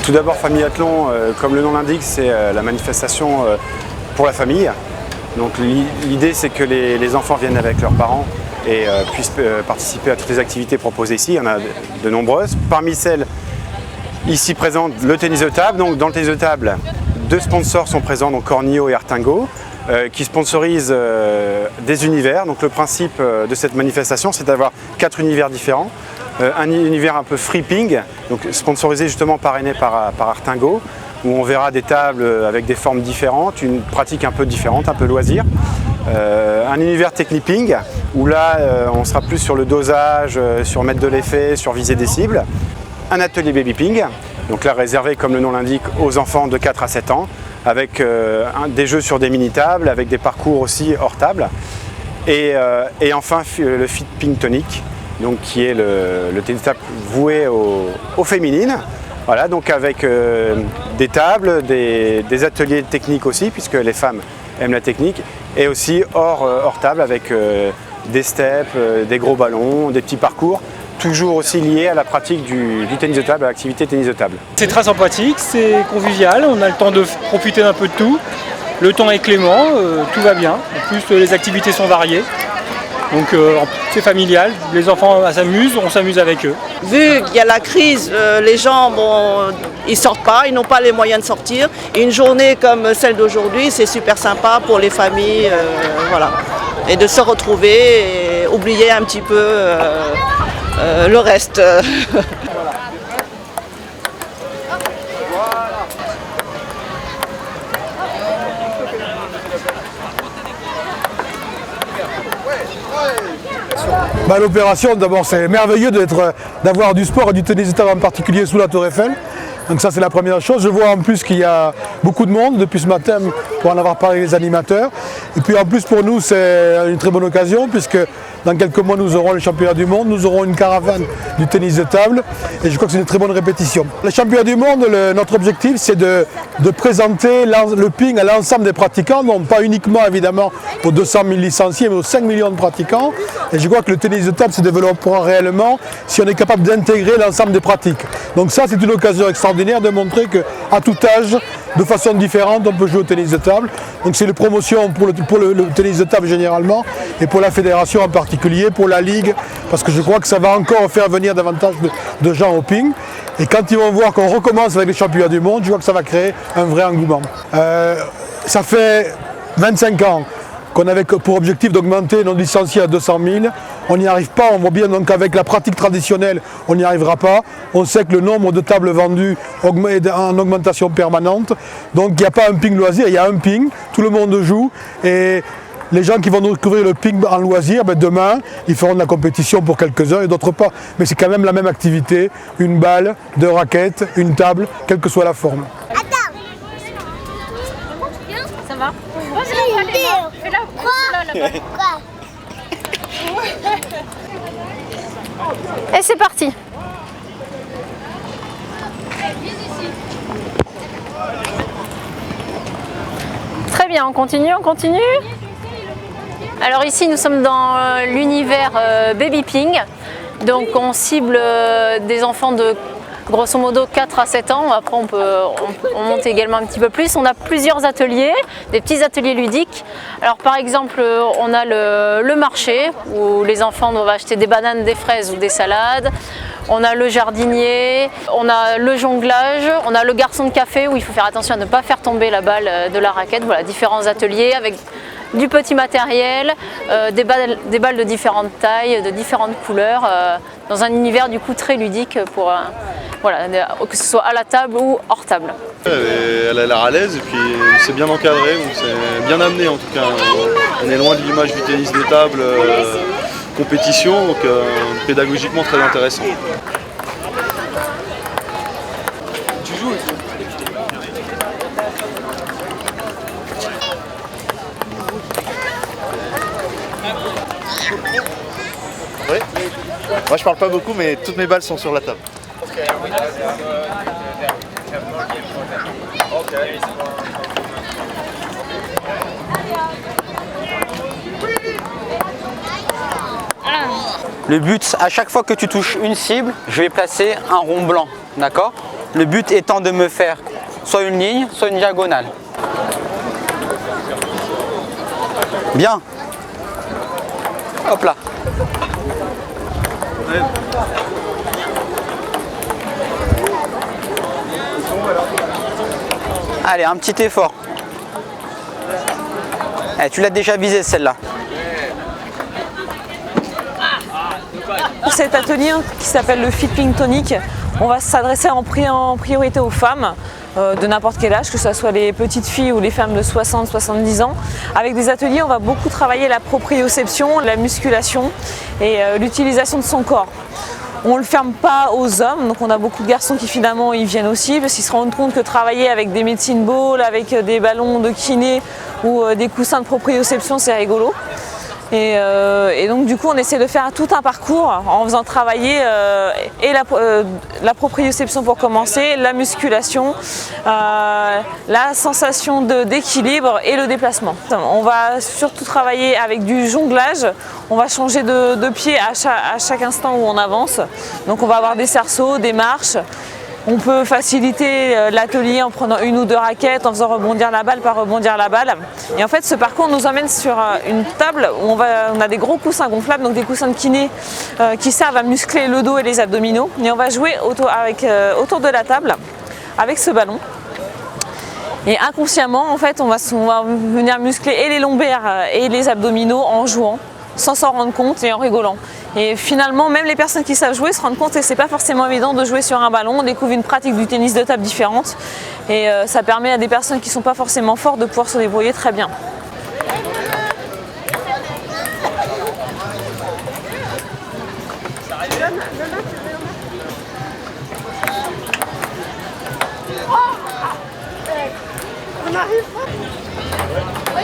Tout d'abord, Famillathlon, comme le nom l'indique, c'est la manifestation pour la famille. Donc l'idée, c'est que les enfants viennent avec leurs parents et puissent participer à toutes les activités proposées ici. Il y en a de nombreuses. Parmi celles ici présentes, le tennis de table. Donc dans le tennis de table, 2 sponsors sont présents, donc Cornio et Artingo, qui sponsorisent des univers. Donc le principe de cette manifestation, c'est d'avoir 4 univers différents. Un univers un peu free ping, donc sponsorisé justement parrainé par Artingo, où on verra des tables avec des formes différentes, une pratique un peu différente, un peu loisir. Un univers techniping, où là on sera plus sur le dosage, sur mettre de l'effet, sur viser des cibles. Un atelier baby ping, donc là réservé comme le nom l'indique aux enfants de 4 à 7 ans, avec des jeux sur des mini-tables, avec des parcours aussi hors table. Et enfin le fit ping tonic, donc qui est le tennis de table voué aux féminines. Voilà, donc avec des tables, des ateliers techniques aussi, puisque les femmes aiment la technique, et aussi hors table avec des steps, des gros ballons, des petits parcours, toujours aussi liés à la pratique du tennis de table, à l'activité tennis de table. C'est très sympathique, c'est convivial, on a le temps de profiter d'un peu de tout. Le temps est clément, tout va bien. En plus, les activités sont variées. Donc c'est familial, les enfants s'amusent, on s'amuse avec eux. Vu qu'il y a la crise, les gens, ils sortent pas, ils n'ont pas les moyens de sortir. Et une journée comme celle d'aujourd'hui, c'est super sympa pour les familles, voilà. Et de se retrouver et oublier un petit peu le reste. L'opération, d'abord, c'est merveilleux d'avoir du sport et du tennis de table en particulier sous la Tour Eiffel. Donc ça, c'est la première chose. Je vois en plus qu'il y a beaucoup de monde depuis ce matin pour en avoir parlé avec les animateurs. Et puis en plus, pour nous, c'est une très bonne occasion puisque dans quelques mois, nous aurons les championnats du monde, nous aurons une caravane du tennis de table et je crois que c'est une très bonne répétition. Les championnats du monde, notre objectif, c'est de présenter le ping à l'ensemble des pratiquants, non pas uniquement évidemment aux 200 000 licenciés, mais aux 5 millions de pratiquants. Et je crois que le tennis de table se développera réellement si on est capable d'intégrer l'ensemble des pratiques. Donc ça, c'est une occasion extraordinaire de montrer qu'à tout âge, de façon différente, on peut jouer au tennis de table. Donc c'est une promotion pour le tennis de table généralement et pour la fédération en particulier, pour la ligue, parce que je crois que ça va encore faire venir davantage de gens au ping. Et quand ils vont voir qu'on recommence avec les championnats du monde, je vois que ça va créer un vrai engouement. Ça fait 25 ans qu'on avait pour objectif d'augmenter nos licenciés à 200 000. On n'y arrive pas, on voit bien donc avec la pratique traditionnelle, on n'y arrivera pas. On sait que le nombre de tables vendues est en augmentation permanente. Donc il n'y a pas un ping loisir, il y a un ping, tout le monde joue. Et les gens qui vont découvrir le ping en loisir, demain, ils feront de la compétition pour quelques-uns et d'autres pas. Mais c'est quand même la même activité, une balle, 2 raquettes, une table, quelle que soit la forme. Ça va? Fais-la, là-bas. Et c'est parti. Très bien, on continue. Alors ici nous sommes dans l'univers baby ping. Donc on cible des enfants de grosso modo 4 à 7 ans, après on monte également un petit peu plus. On a plusieurs ateliers, des petits ateliers ludiques. Alors par exemple, on a le marché où les enfants doivent acheter des bananes, des fraises ou des salades. On a le jardinier, on a le jonglage, on a le garçon de café où il faut faire attention à ne pas faire tomber la balle de la raquette. Voilà, différents ateliers avec du petit matériel, des balles de différentes tailles, de différentes couleurs, dans un univers du coup très ludique pour voilà, que ce soit à la table ou hors table. Elle a l'air à l'aise et puis c'est bien encadré, donc c'est bien amené en tout cas. On est loin de l'image du tennis de table compétition, donc pédagogiquement très intéressant. Tu joues aussi? Oui. Moi je parle pas beaucoup mais toutes mes balles sont sur la table. Le but, à chaque fois que tu touches une cible, je vais placer un rond blanc, d'accord? Le but étant de me faire soit une ligne, soit une diagonale. Bien. Hop là. Allez, un petit effort. Tu l'as déjà visé celle-là. Pour cet atelier qui s'appelle le Fit Pink Tonic, on va s'adresser en priorité aux femmes de n'importe quel âge, que ce soit les petites filles ou les femmes de 60-70 ans. Avec des ateliers, on va beaucoup travailler la proprioception, la musculation et l'utilisation de son corps. On ne le ferme pas aux hommes, donc on a beaucoup de garçons qui finalement y viennent aussi parce qu'ils se rendent compte que travailler avec des medicine balls, avec des ballons de kiné ou des coussins de proprioception, c'est rigolo. Et donc du coup on essaie de faire tout un parcours en faisant travailler la proprioception pour commencer, la musculation, la sensation d'équilibre et le déplacement. On va surtout travailler avec du jonglage, on va changer de pied à chaque instant où on avance. Donc on va avoir des cerceaux, des marches. On peut faciliter l'atelier en prenant une ou deux raquettes, en faisant rebondir la balle par rebondir la balle. Et en fait, ce parcours nous emmène sur une table où on a des gros coussins gonflables, donc des coussins de kiné qui servent à muscler le dos et les abdominaux. Et on va jouer autour de la table avec ce ballon. Et inconsciemment, en fait, on va venir muscler et les lombaires et les abdominaux en jouant, sans s'en rendre compte et en rigolant. Et finalement, même les personnes qui savent jouer se rendent compte que c'est pas forcément évident de jouer sur un ballon. On découvre une pratique du tennis de table différente et ça permet à des personnes qui ne sont pas forcément fortes de pouvoir se débrouiller très bien. On arrive. Oui.